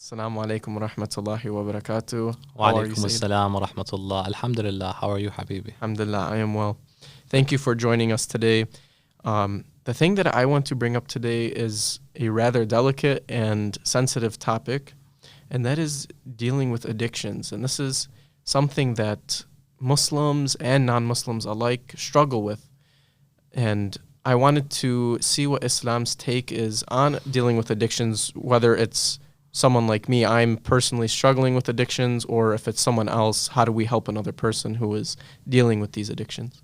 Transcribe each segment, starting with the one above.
Assalamu alaikum wa rahmatullahi wa barakatuh. Wa alaikum assalam wa rahmatullah. Alhamdulillah. How are you, Habibi? Alhamdulillah, I am well. Thank you for joining us today. The thing that I want to bring up today is a rather delicate and sensitive topic, and that is dealing with addictions. And this is something that Muslims and non-Muslims alike struggle with. And I wanted to see what Islam's take is on dealing with addictions, whether it's someone like me, I'm personally struggling with addictions, or if it's someone else, how do we help another person who is dealing with these addictions?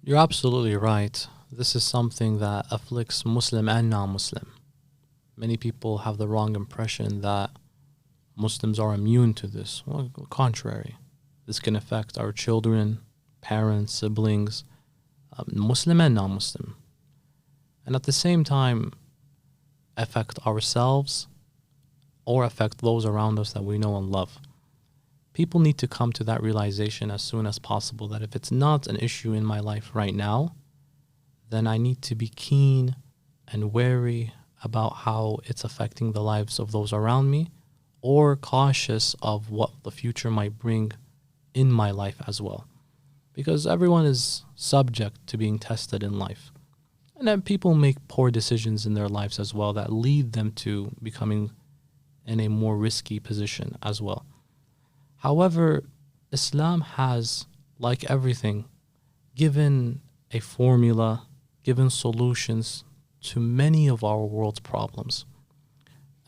You're absolutely right. This is something that afflicts Muslim and non-Muslim. Many people have the wrong impression that Muslims are immune to this. Well, contrary. This can affect our children, parents, siblings, Muslim and non-Muslim. And at the same time, affect ourselves or affect those around us that we know and love. People need to come to that realization as soon as possible that if it's not an issue in my life right now, then I need to be keen and wary about how it's affecting the lives of those around me, or cautious of what the future might bring in my life as well. Because everyone is subject to being tested in life. And then people make poor decisions in their lives as well that lead them to becoming in a more risky position as well. However, Islam has, like everything, given a formula, given solutions to many of our world's problems.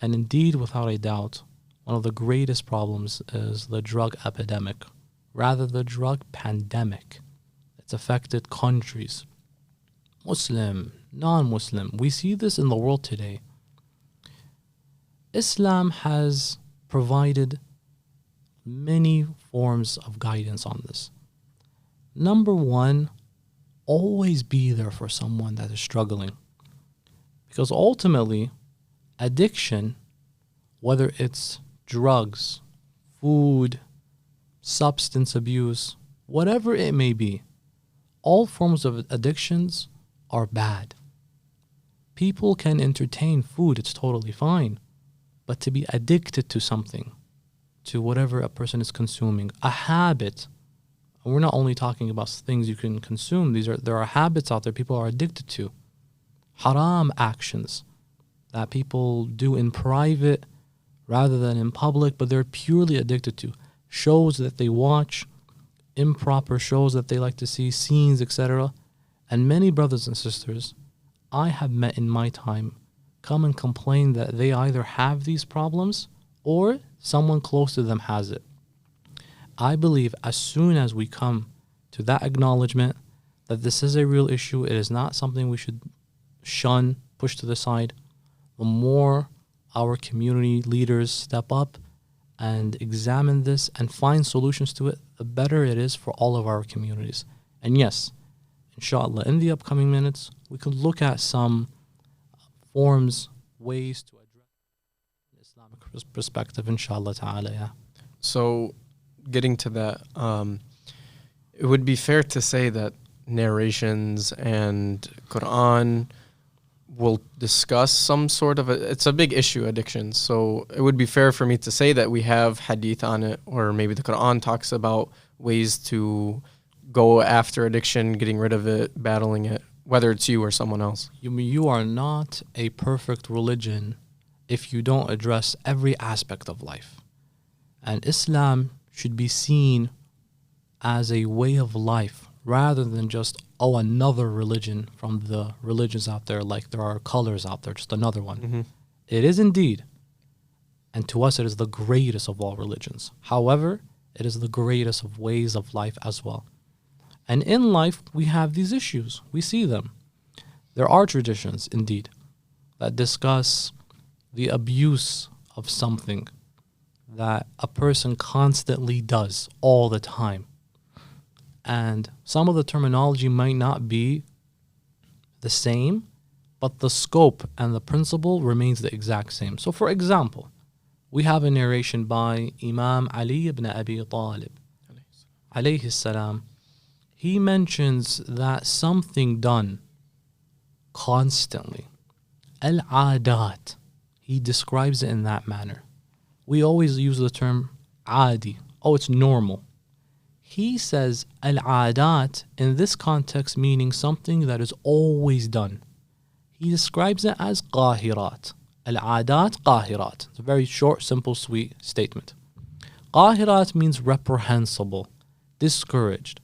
And indeed, without a doubt, one of the greatest problems is the drug epidemic, rather the drug pandemic. It's affected countries, Muslim, non-Muslim. We see this in the world today. Islam has provided many forms of guidance on this. Number one, always be there for someone that is struggling. Because ultimately, addiction, whether it's drugs, food, substance abuse, whatever it may be, all forms of addictions are bad. People can entertain food, it's totally fine. But to be addicted to something, to whatever a person is consuming, a habit, and we're not only talking about things you can consume, there are habits out there people are addicted to. Haram actions that people do in private rather than in public, but they're purely addicted to. Shows that they watch, improper shows that they like to see, scenes, etc. And many brothers and sisters I have met in my time come and complain that they either have these problems or someone close to them has it. I believe as soon as we come to that acknowledgement that this is a real issue, it is not something we should shun, push to the side, the more our community leaders step up and examine this and find solutions to it, the better it is for all of our communities. And yes, inshallah, in the upcoming minutes, we could look at some forms, ways to address an Islamic perspective, inshallah ta'ala. Yeah. So, getting to that, it would be fair to say that narrations and Quran will discuss some sort of it's a big issue, addiction. So it would be fair for me to say that we have hadith on it, or maybe the Quran talks about ways to go after addiction, getting rid of it, battling it, whether it's you or someone else. You are not a perfect religion if you don't address every aspect of life. And Islam should be seen as a way of life rather than just, another religion from the religions out there, like there are colors out there, just another one. Mm-hmm. It is indeed. And to us, it is the greatest of all religions. However, it is the greatest of ways of life as well. And in life, we have these issues. We see them. There are traditions, indeed, that discuss the abuse of something that a person constantly does all the time. And some of the terminology might not be the same, but the scope and the principle remains the exact same. So for example, we have a narration by Imam Ali ibn Abi Talib, alayhi salam. He mentions that something done constantly, al-adat, he describes it in that manner. We always use the term adi. Oh, it's normal. He says al-adat in this context meaning something that is always done. He describes it as qahirat. Al-adat qahirat. It's a very short, simple, sweet statement. Qahirat means reprehensible, discouraged.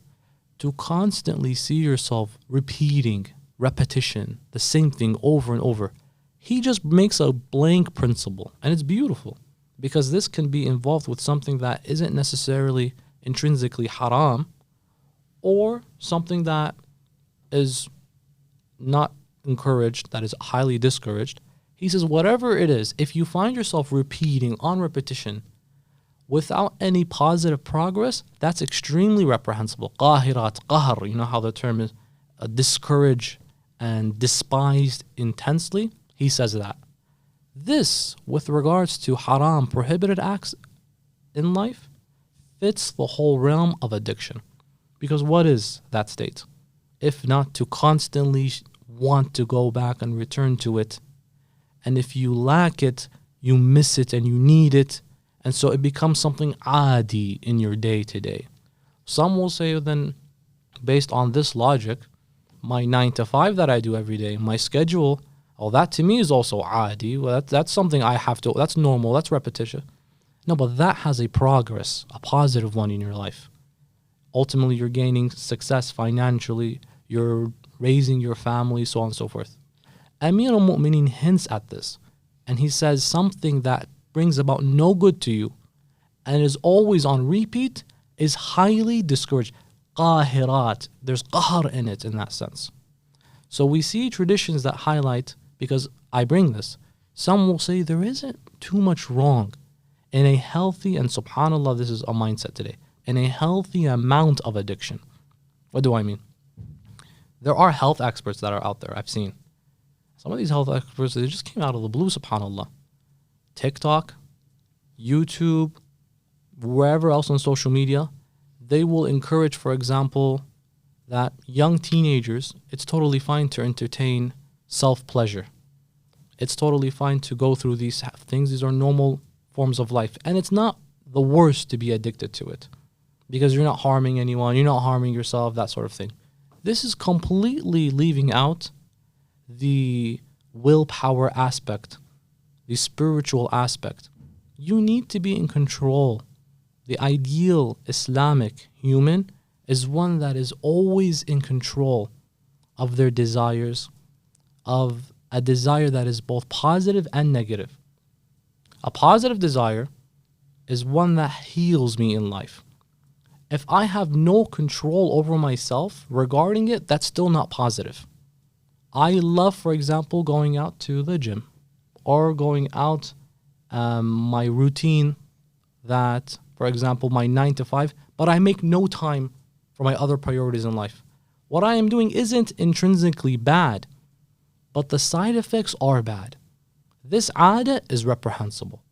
To constantly see yourself repeating, repetition, the same thing over and over. He just makes a blank principle, and it's beautiful because this can be involved with something that isn't necessarily intrinsically haram or something that is not encouraged, that is highly discouraged. He says whatever it is, if you find yourself repeating on repetition without any positive progress, that's extremely reprehensible. Qahirat, qahr, you know how the term is discouraged and despised intensely? He says that. This, with regards to haram, prohibited acts in life, fits the whole realm of addiction. Because what is that state? If not to constantly want to go back and return to it. And if you lack it, you miss it and you need it. And so it becomes something adi in your day to day. Some will say then, based on this logic, my 9 to 5 that I do every day, my schedule, oh, that to me is also adi. Well, that's something I have to, that's normal, that's repetition. No, but that has a progress, a positive one in your life. Ultimately, you're gaining success financially, you're raising your family, so on and so forth. Amir al-Mu'mineen hints at this, and he says something that brings about no good to you and is always on repeat is highly discouraged. Qahirat, there's qahr in it in that sense. So we see traditions that highlight, because I bring this, some will say there isn't too much wrong in a healthy, and subhanAllah, this is a mindset today, in a healthy amount of addiction. What do I mean? There are health experts that are out there, I've seen. Some of these health experts, they just came out of the blue, subhanAllah. TikTok, YouTube, wherever else on social media, they will encourage, for example, that young teenagers, it's totally fine to entertain self-pleasure. It's totally fine to go through these things. These are normal forms of life. And it's not the worst to be addicted to it because you're not harming anyone, you're not harming yourself, that sort of thing. This is completely leaving out the willpower aspect, the spiritual aspect. You need to be in control. The ideal Islamic human is one that is always in control of their desires, of a desire that is both positive and negative. A positive desire is one that heals me in life. If I have no control over myself regarding it, that's still not positive. I love, for example, going out to the gym or going out my routine that, for example, my 9 to 5, but I make no time for my other priorities in life. What I am doing isn't intrinsically bad, but the side effects are bad. This aada is reprehensible.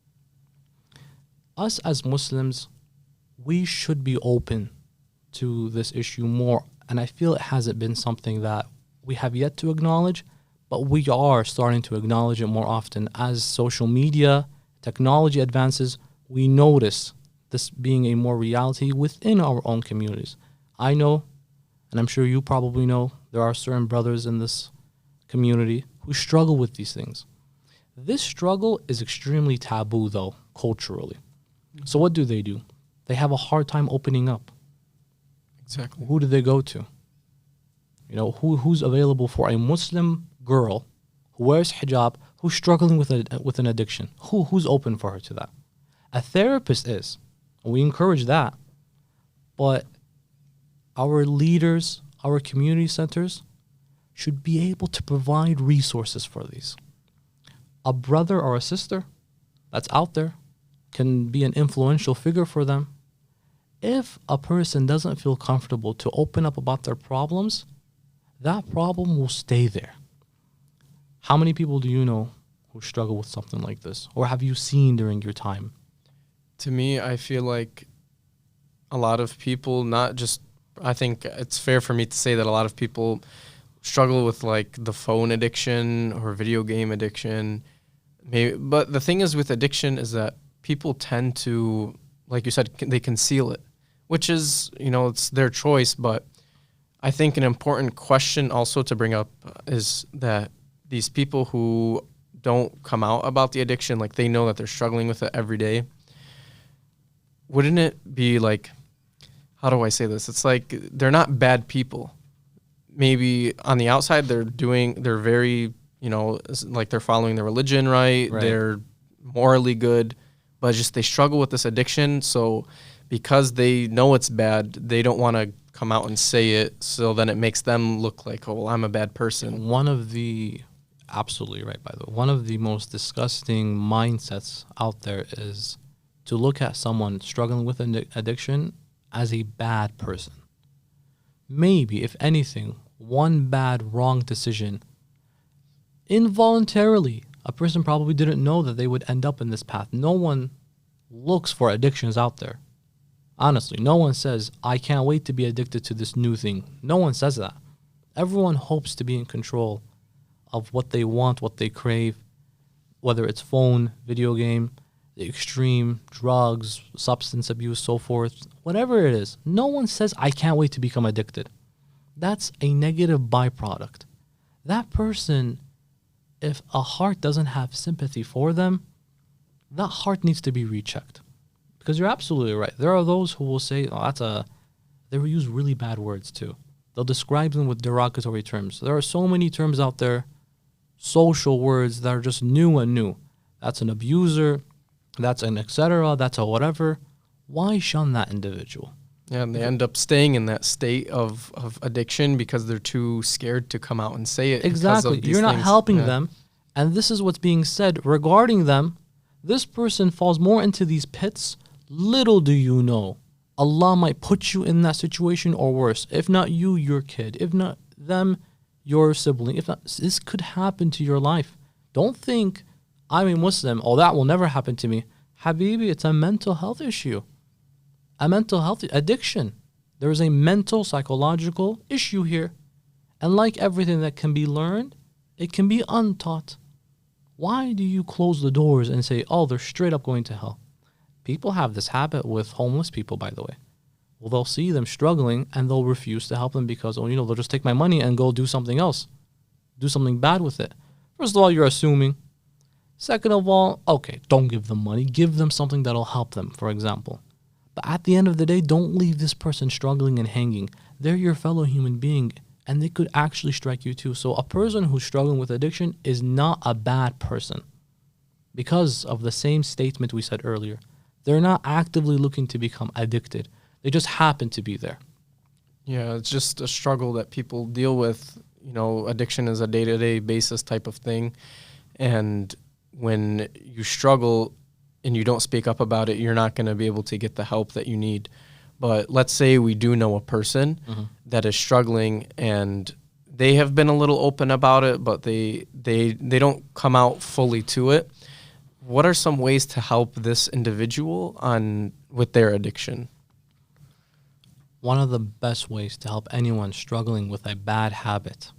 Us as Muslims, we should be open to this issue more, and I feel it hasn't been something that we have yet to acknowledge, but we are starting to acknowledge it more often. As social media, technology advances, we notice this being a more reality within our own communities. I know, and I'm sure you probably know, there are certain brothers in this community who struggle with these things. This struggle is extremely taboo, though, culturally. So what do? They have a hard time opening up. Exactly. Who do they go to? You know, who's available for a Muslim girl who wears hijab, who's struggling with an addiction? Who's open for her to that? A therapist is. We encourage that. But our leaders, our community centers should be able to provide resources for these. A brother or a sister that's out there can be an influential figure for them. If a person doesn't feel comfortable to open up about their problems, that problem will stay there. How many people do you know who struggle with something like this? Or have you seen during your time? To me, I feel like a lot of people, not just, I think it's fair for me to say that a lot of people struggle with like the phone addiction or video game addiction, Maybe, but the thing is with addiction is that people tend to, like you said, they conceal it, which is, it's their choice. But I think an important question also to bring up is that these people who don't come out about the addiction, like they know that they're struggling with it every day. Wouldn't it be like, how do I say this? It's like they're not bad people. Maybe on the outside they're very, like they're following their religion right. They're morally good, but just they struggle with this addiction. So because they know it's bad, they don't want to come out and say it. So then it makes them look like, oh, well, I'm a bad person. Absolutely right, by the way. One of the most disgusting mindsets out there is to look at someone struggling with an addiction as a bad person. Maybe, if anything, one bad, wrong decision, involuntarily, a person probably didn't know that they would end up in this path. No one looks for addictions out there. Honestly, no one says, I can't wait to be addicted to this new thing. No one says that. Everyone hopes to be in control of what they want, what they crave, whether it's phone, video game, the extreme, drugs, substance abuse, so forth, whatever it is. No one says, I can't wait to become addicted. That's a negative byproduct. That person, if a heart doesn't have sympathy for them, that heart needs to be rechecked. Because you're absolutely right. There are those who will say, they will use really bad words too. They'll describe them with derogatory terms. There are so many terms out there, social words that are just new and new. That's an abuser, that's an etc., that's a whatever. Why shun that individual? Yeah, and they end up staying in that state of addiction because they're too scared to come out and say it. Exactly. You're not helping them. And this is what's being said regarding them. This person falls more into these pits. Little do you know, Allah might put you in that situation or worse. If not you, your kid. If not them, your sibling. If not, this could happen to your life. Don't think, I'm a Muslim, that will never happen to me. Habibi, it's a mental health issue. A mental health addiction. There is a mental, psychological issue here. And like everything that can be learned, it can be untaught. Why do you close the doors and say, they're straight up going to hell? People have this habit with homeless people, by the way. Well, they'll see them struggling and they'll refuse to help them because, they'll just take my money and go do something else. Do something bad with it. First of all, you're assuming. Second of all, okay, don't give them money. Give them something that'll help them, for example. But at the end of the day, don't leave this person struggling and hanging. They're your fellow human being, and they could actually strike you too. So a person who's struggling with addiction is not a bad person. Because of the same statement we said earlier. They're not actively looking to become addicted. They just happen to be there. Yeah, it's just a struggle that people deal with. Addiction is a day-to-day basis type of thing. And when you struggle and you don't speak up about it, you're not going to be able to get the help that you need. But let's say we do know a person that is struggling and they have been a little open about it, but they don't come out fully to it. What are some ways to help this individual with their addiction? One of the best ways to help anyone struggling with a bad habit.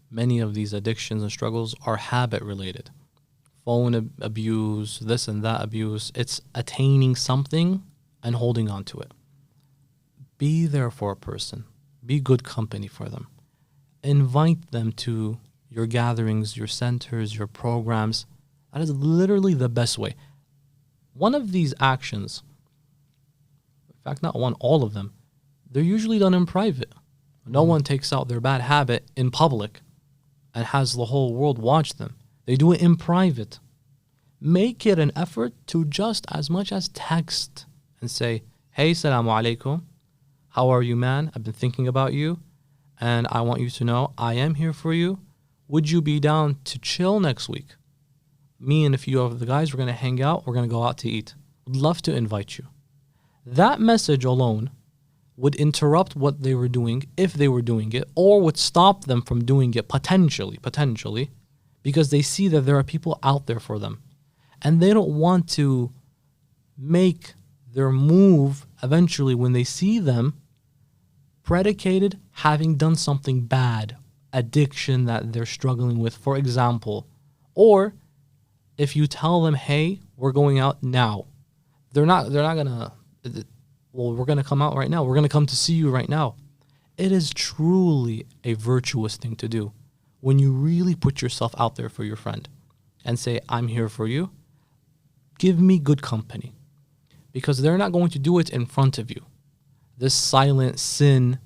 Many of these addictions and struggles are habit related. Phone abuse, this and that abuse. It's attaining something and holding on to it. Be there for a person. Be good company for them. Invite them to your gatherings, your centers, your programs. That is literally the best way. One of these actions, in fact, not one, all of them, they're usually done in private. No one takes out their bad habit in public and has the whole world watch them. They do it in private. Make it an effort to just as much as text and say, hey, salamu alaikum. How are you, man? I've been thinking about you. And I want you to know I am here for you. Would you be down to chill next week? Me and a few of the guys, we're going to hang out. We're going to go out to eat. Would love to invite you. That message alone would interrupt what they were doing, if they were doing it, or would stop them from doing it potentially, because they see that there are people out there for them. And they don't want to make their move eventually when they see them predicated having done something bad, addiction that they're struggling with, for example, or if you tell them, hey, we're going out now, they're not gonna, well, we're gonna come out right now. We're gonna come to see you right now. It is truly a virtuous thing to do when you really put yourself out there for your friend and say, I'm here for you. Give me good company. Because they're not going to do it in front of you. This silent sin,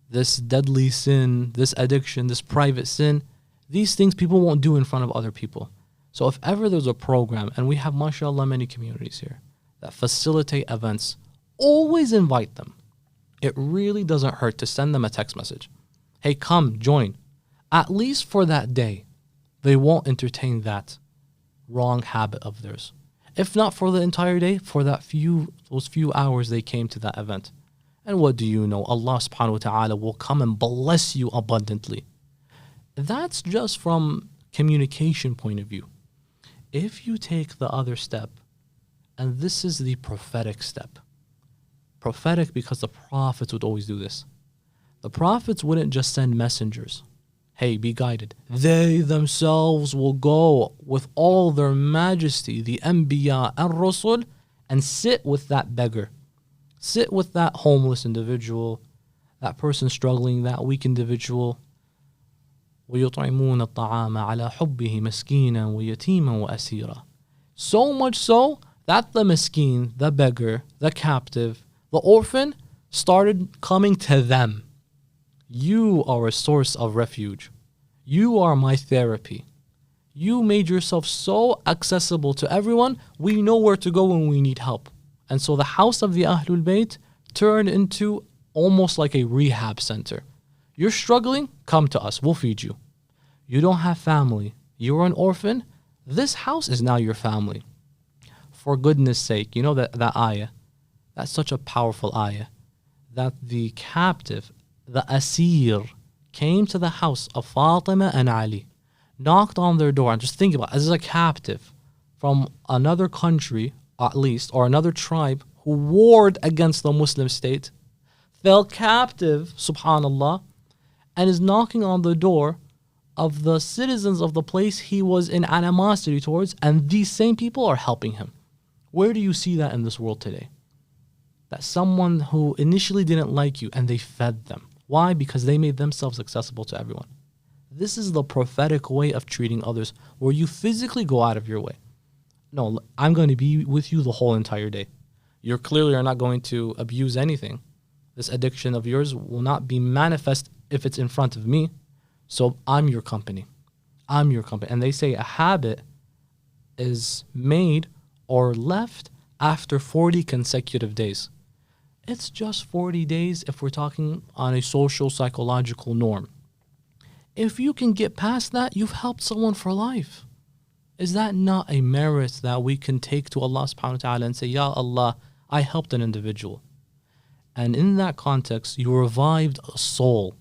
this deadly sin, this addiction, this private sin, these things people won't do in front of other people. So if ever there's a program, and we have, mashallah, many communities here that facilitate events, always invite them. It really doesn't hurt to send them a text message. Hey, come, join. At least for that day, they won't entertain that wrong habit of theirs. If not for the entire day, for those few hours they came to that event. And what do you know? Allah subhanahu wa ta'ala will come and bless you abundantly. That's just from communication point of view. If you take the other step, and this is the prophetic step. Prophetic because the prophets would always do this. The prophets wouldn't just send messengers. Hey, be guided. They themselves will go with all their majesty, the Anbiya and Rasul, and sit with that beggar. Sit with that homeless individual, that person struggling, that weak individual. وَيُطْعِمُونَ الطَّعَامَ عَلَى حُبِّهِ مِسْكِينًا وَيَتِيمًا وَأَسِيرًا. So much so that the miskin, the beggar, the captive, the orphan started coming to them. You are a source of refuge. You are my therapy. You made yourself so accessible to everyone. We know where to go when we need help. And so the house of the Ahlul Bayt turned into almost like a rehab center. You're struggling? Come to us. We'll feed you. You don't have family. You're an orphan? This house is now your family. For goodness sake, you know that ayah? That's such a powerful ayah. That the captive, the asir, came to the house of Fatima and Ali, knocked on their door, and just think about it, as a captive from another country, at least, or another tribe who warred against the Muslim state, fell captive, subhanallah, and is knocking on the door of the citizens of the place he was in animosity towards, and these same people are helping him. Where do you see that in this world today? That someone who initially didn't like you and they fed them. Why? Because they made themselves accessible to everyone. This is the prophetic way of treating others, where you physically go out of your way. No, I'm going to be with you the whole entire day. You clearly are not going to abuse anything. This addiction of yours will not be manifest if it's in front of me. So I'm your company. I'm your company. And they say a habit is made or left after 40 consecutive days. It's just 40 days if we're talking on a social psychological norm. If you can get past that, you've helped someone for life. Is that not a merit that we can take to Allah subhanahu wa ta'ala and say, Ya Allah, I helped an individual. And in that context, you revived a soul.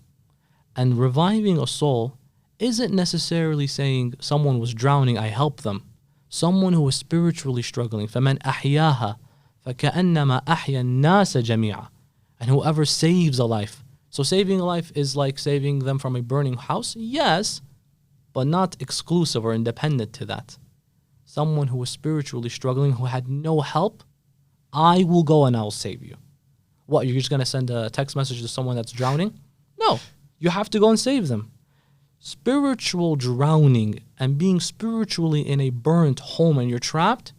And reviving a soul isn't necessarily saying someone was drowning, I helped them. Someone who was spiritually struggling. فَمَنْ أَحْيَاهَا فَكَأَنَّمَا أَحْيَا النَّاسَ جَمِيعًا. And whoever saves a life. So saving a life is like saving them from a burning house? Yes, but not exclusive or independent to that. Someone who was spiritually struggling, who had no help, I will go and I'll save you. What, you're just going to send a text message to someone that's drowning? No, you have to go and save them. Spiritual drowning and being spiritually in a burnt home and you're trapped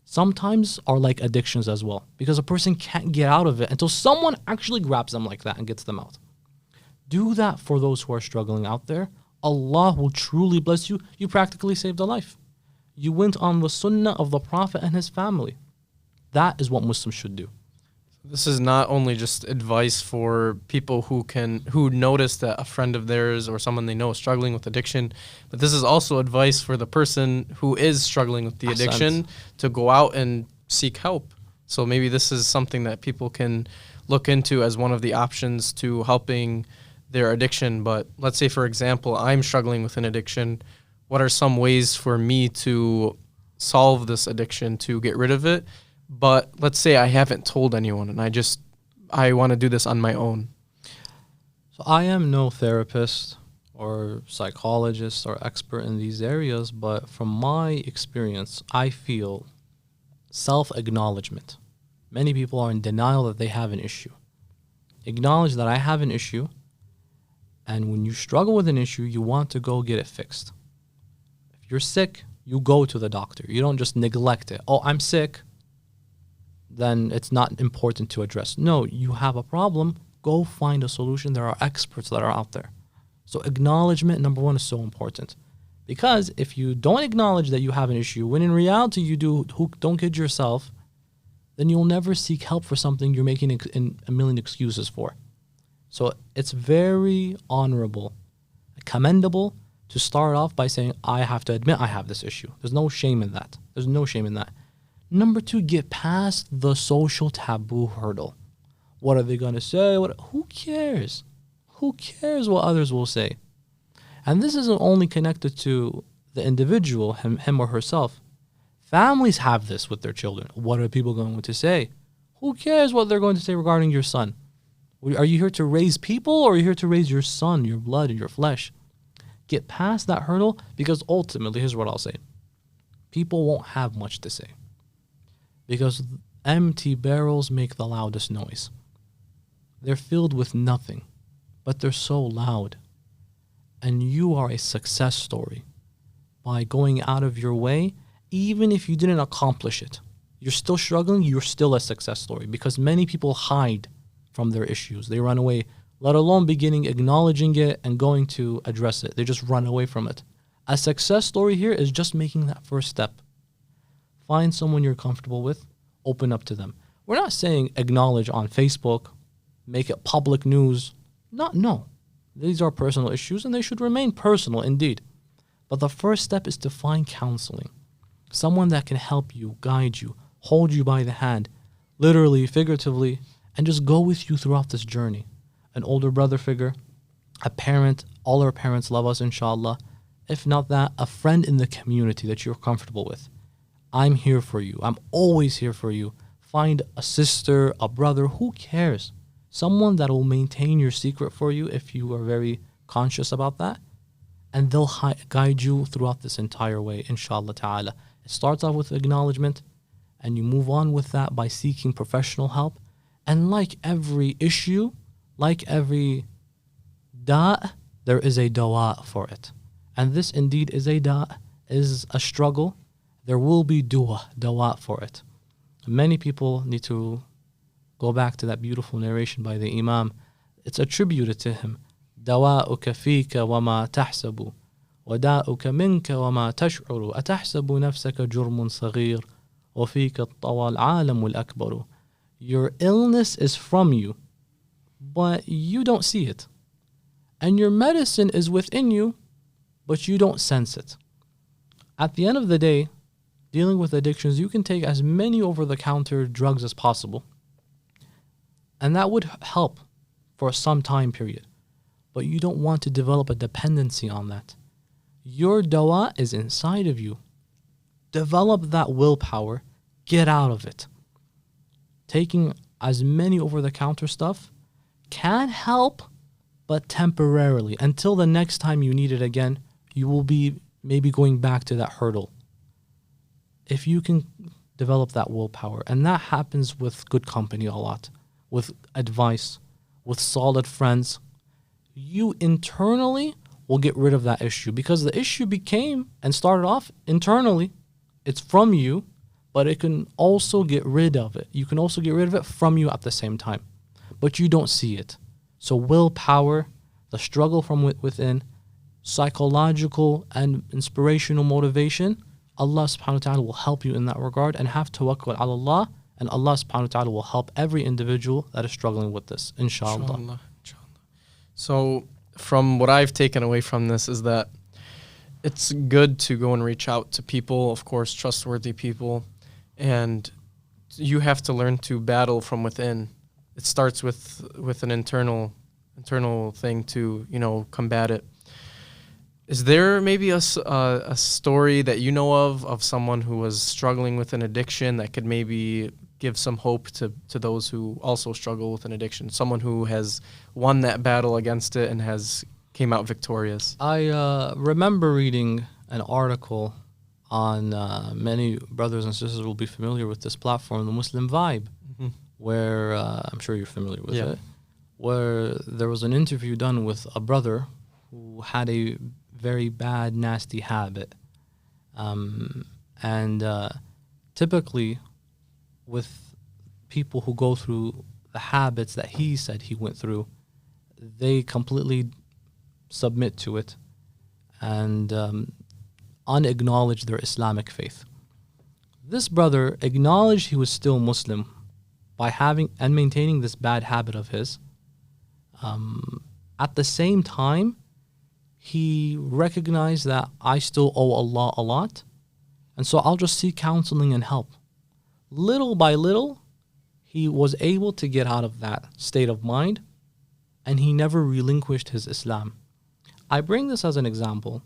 sometimes are like addictions as well, because a person can't get out of it until someone actually grabs them like that and gets them out. Do that for those who are struggling out there. Allah will truly bless you. You practically saved a life. You went on the sunnah of the Prophet and his family. That is what Muslims should do. This is not only just advice for people who notice that a friend of theirs or someone they know is struggling with addiction, but this is also advice for the person who is struggling with the addiction to go out and seek help. So maybe this is something that people can look into as one of the options to helping their addiction. But let's say, for example, I'm struggling with an addiction. What are some ways for me to solve this addiction, to get rid of it? But let's say I haven't told anyone and I want to do this on my own. So I am no therapist or psychologist or expert in these areas, but from my experience, I feel self-acknowledgement. Many people are in denial that they have an issue. Acknowledge that I have an issue, and when you struggle with an issue, you want to go get it fixed. If you're sick, you go to the doctor. You don't just neglect it. Oh, I'm sick, then it's not important to address. No, you have a problem, go find a solution. There are experts that are out there. So acknowledgement, number one, is so important. Because if you don't acknowledge that you have an issue, when in reality you do, don't kid yourself, then you'll never seek help for something you're making a million excuses for. So it's very honorable, commendable to start off by saying, I have to admit I have this issue. There's no shame in that. There's no shame in that. Number two, get past the social taboo hurdle. What are they going to say? Who cares? Who cares what others will say? And this isn't only connected to the individual, him or herself. Families have this with their children. What are people going to say? Who cares what they're going to say regarding your son? Are you here to raise people, or are you here to raise your son, your blood, and your flesh? Get past that hurdle, because ultimately, here's what I'll say. People won't have much to say. Because empty barrels make the loudest noise. They're filled with nothing, but they're so loud. And you are a success story by going out of your way, even if you didn't accomplish it. You're still struggling, you're still a success story, because many people hide from their issues. They run away, let alone beginning acknowledging it and going to address it. They just run away from it. A success story here is just making that first step. Find someone you're comfortable with, open up to them. We're not saying acknowledge on Facebook, make it public news. No. These are personal issues, and they should remain personal indeed. But the first step is to find counseling. Someone that can help you, guide you, hold you by the hand, literally, figuratively, and just go with you throughout this journey. An older brother figure, a parent. All our parents love us, inshallah. If not that, a friend in the community that you're comfortable with. I'm here for you. I'm always here for you. Find a sister, a brother, who cares? Someone that will maintain your secret for you if you are very conscious about that. And they'll guide you throughout this entire way, inshallah ta'ala. It starts off with acknowledgement, and you move on with that by seeking professional help. And like every issue, like every da', there is a dawa for it. And this indeed is a da', is a struggle. There will be dawa for it. Many people need to go back to that beautiful narration by the Imam. It's attributed to him. دواؤك فيك وما تحسب وداؤك منك وما تشعر أتحسب نفسك جرم صغير وفيك الطوى العالم الأكبر. Your illness is from you, but you don't see it. And your medicine is within you, but you don't sense it. At the end of the day, dealing with addictions, you can take as many over-the-counter drugs as possible, and that would help for some time period. But you don't want to develop a dependency on that. Your dawa is inside of you. Develop that willpower. Get out of it. Taking as many over-the-counter stuff can help, but temporarily. Until the next time you need it again, you will be maybe going back to that hurdle. If you can develop that willpower, and that happens with good company a lot, with advice, with solid friends, you internally will get rid of that issue, because the issue became and started off internally. It's from you, but it can also get rid of it. You can also get rid of it from you at the same time, but you don't see it. So willpower, the struggle from within, psychological and inspirational motivation, Allah subhanahu wa ta'ala will help you in that regard, and have tawakkul ala Allah, and Allah subhanahu wa ta'ala will help every individual that is struggling with this, inshallah. So from what I've taken away from this is that it's good to go and reach out to people, of course, trustworthy people, and you have to learn to battle from within. It starts with an internal thing to, combat it. Is there maybe a story that you know of someone who was struggling with an addiction that could maybe give some hope to those who also struggle with an addiction? Someone who has won that battle against it and has came out victorious? I remember reading an article on many brothers and sisters will be familiar with this platform, the Muslim Vibe, where I'm sure you're familiar with it, where there was an interview done with a brother who had a very bad, nasty habit. And typically with people who go through the habits that he said he went through, they completely submit to it and unacknowledge their Islamic faith. This brother acknowledged he was still Muslim by having and maintaining this bad habit of his. At the same time, he recognized that I still owe Allah a lot, and so I'll just seek counseling and help. Little by little, he was able to get out of that state of mind, and he never relinquished his Islam. I bring this as an example,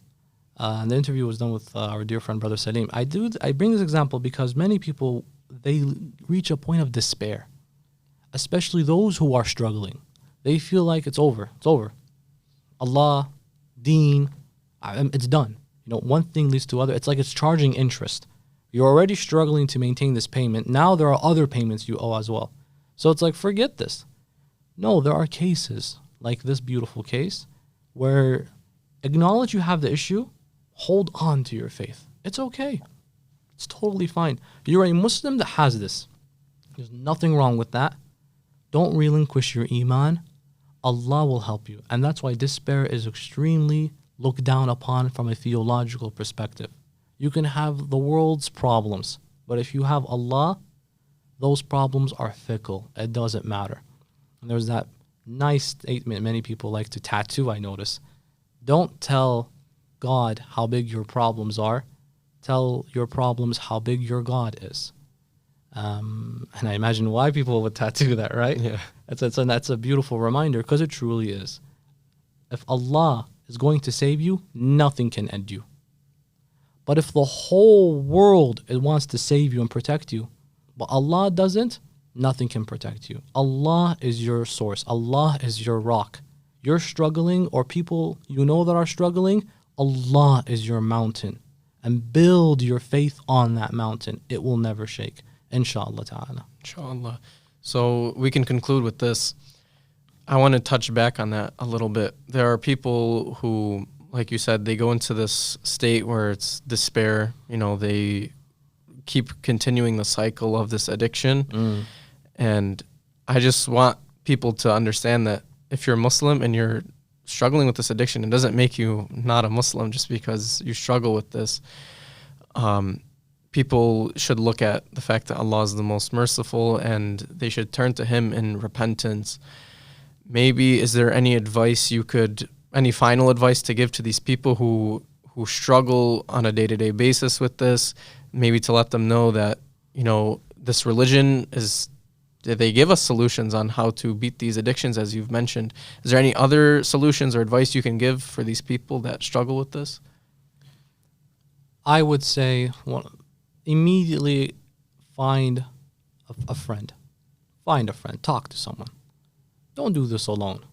and the interview was done with our dear friend Brother Salim. I bring this example because many people, they reach a point of despair, especially those who are struggling. They feel like it's over. Allah, Deen, it's done. One thing leads to other. It's like it's charging interest. You're already struggling to maintain this payment. Now there are other payments you owe as well. So it's like, forget this. No, there are cases like this beautiful case where acknowledge you have the issue, hold on to your faith. It's okay. It's totally fine. You're a Muslim that has this. There's nothing wrong with that. Don't relinquish your iman. Allah will help you. And that's why despair is extremely looked down upon from a theological perspective. You can have the world's problems, but if you have Allah, those problems are fickle. It doesn't matter. And there's that nice statement many people like to tattoo, I notice. Don't tell God how big your problems are. Tell your problems how big your God is. And I imagine why people would tattoo that, right? Yeah. That's a beautiful reminder, because it truly is. If Allah is going to save you, nothing can end you. But if the whole world wants to save you and protect you, but Allah doesn't, nothing can protect you. Allah is your source. Allah is your rock. You're struggling, or people you know that are struggling, Allah is your mountain. And build your faith on that mountain. It will never shake. Inshallah ta'ala. Inshallah. So we can conclude with this. I want to touch back on that a little bit. There are people who, like you said, they go into this state where it's despair. They keep continuing the cycle of this addiction. And I just want people to understand that if you're Muslim and you're struggling with this addiction, it doesn't make you not a Muslim just because you struggle with this. People should look at the fact that Allah is the most merciful, and they should turn to Him in repentance. Maybe, is there any final advice to give to these people who struggle on a day-to-day basis with this? Maybe to let them know that, this religion they give us solutions on how to beat these addictions, as you've mentioned. Is there any other solutions or advice you can give for these people that struggle with this? I would say, immediately find a friend. Find a friend. Talk to someone. Don't do this alone.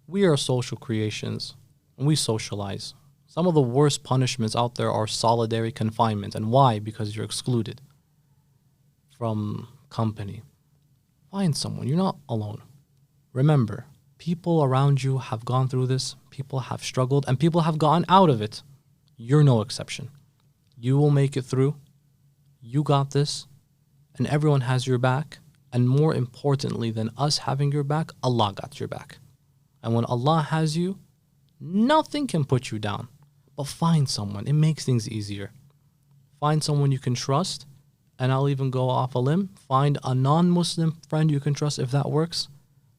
We are social creations, and we socialize. Some of the worst punishments out there are solitary confinement. And why? Because you're excluded from company. Find someone. You're not alone. Remember, people around you have gone through this. People have struggled, and people have gotten out of it. You're no exception. You will make it through. You got this, and everyone has your back. And more importantly than us having your back, Allah got your back. And when Allah has you, nothing can put you down. But find someone. It makes things easier. Find someone you can trust. And I'll even go off a limb. Find a non-Muslim friend you can trust if that works.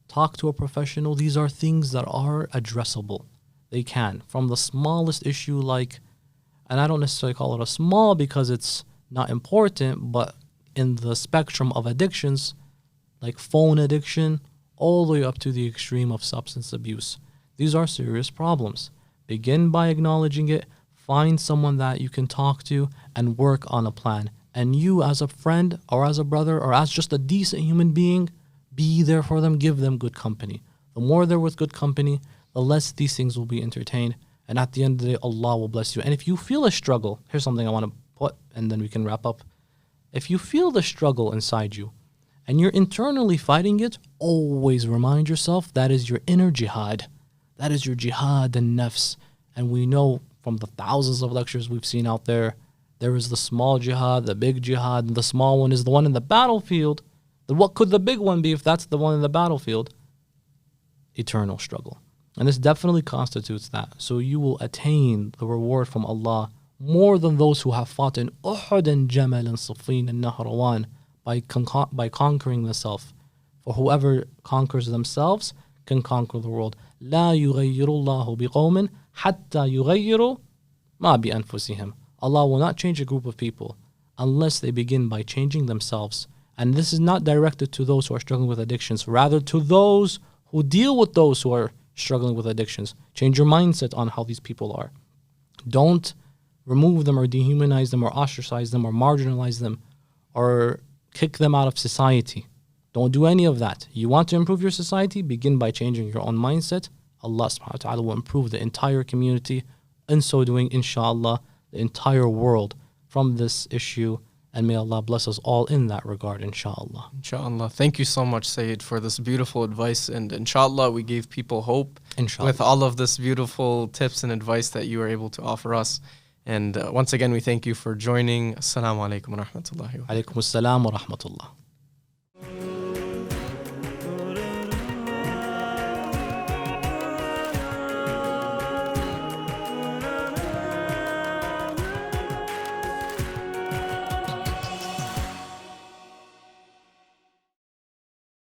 Talk to a professional. These are things that are addressable. They can. From the smallest issue like, and I don't necessarily call it a small because it's not important, but in the spectrum of addictions, like phone addiction, all the way up to the extreme of substance abuse. These are serious problems. Begin by acknowledging it. Find someone that you can talk to and work on a plan. And you as a friend or as a brother or as just a decent human being, be there for them, give them good company. The more they're with good company, the less these things will be entertained. And at the end of the day, Allah will bless you. And if you feel a struggle, here's something I want to put, and then we can wrap up. If you feel the struggle inside you, and you're internally fighting it, always remind yourself that is your inner jihad. That is your jihad and nafs. And we know from the thousands of lectures we've seen out there, there is the small jihad, the big jihad, and the small one is the one in the battlefield. Then what could the big one be if that's the one in the battlefield? Eternal struggle. And this definitely constitutes that. So you will attain the reward from Allah more than those who have fought in Uhud and Jamal and Siffin and Nahrawan by conquering the self. For whoever conquers themselves can conquer the world. لا يغير الله بقوم حتى يغيروا ما بأنفسهم. Allah will not change a group of people unless they begin by changing themselves. And this is not directed to those who are struggling with addictions, rather to those who deal with those who are struggling with addictions. Change your mindset on how these people are. Don't remove them or dehumanize them or ostracize them or marginalize them or kick them out of society. Don't do any of that. You want to improve your society? Begin by changing your own mindset. Allah subhanahu wa ta'ala will improve the entire community. In so doing, inshallah, the entire world from this issue. And may Allah bless us all in that regard, inshallah. Inshallah. Thank you so much, Sayyid, for this beautiful advice. And inshallah, we gave people hope with all of this beautiful tips and advice that you were able to offer us. And once again, we thank you for joining. Assalamu alaikum wa rahmatullahi wa barakatuh. Alaikum assalam wa rahmatullah.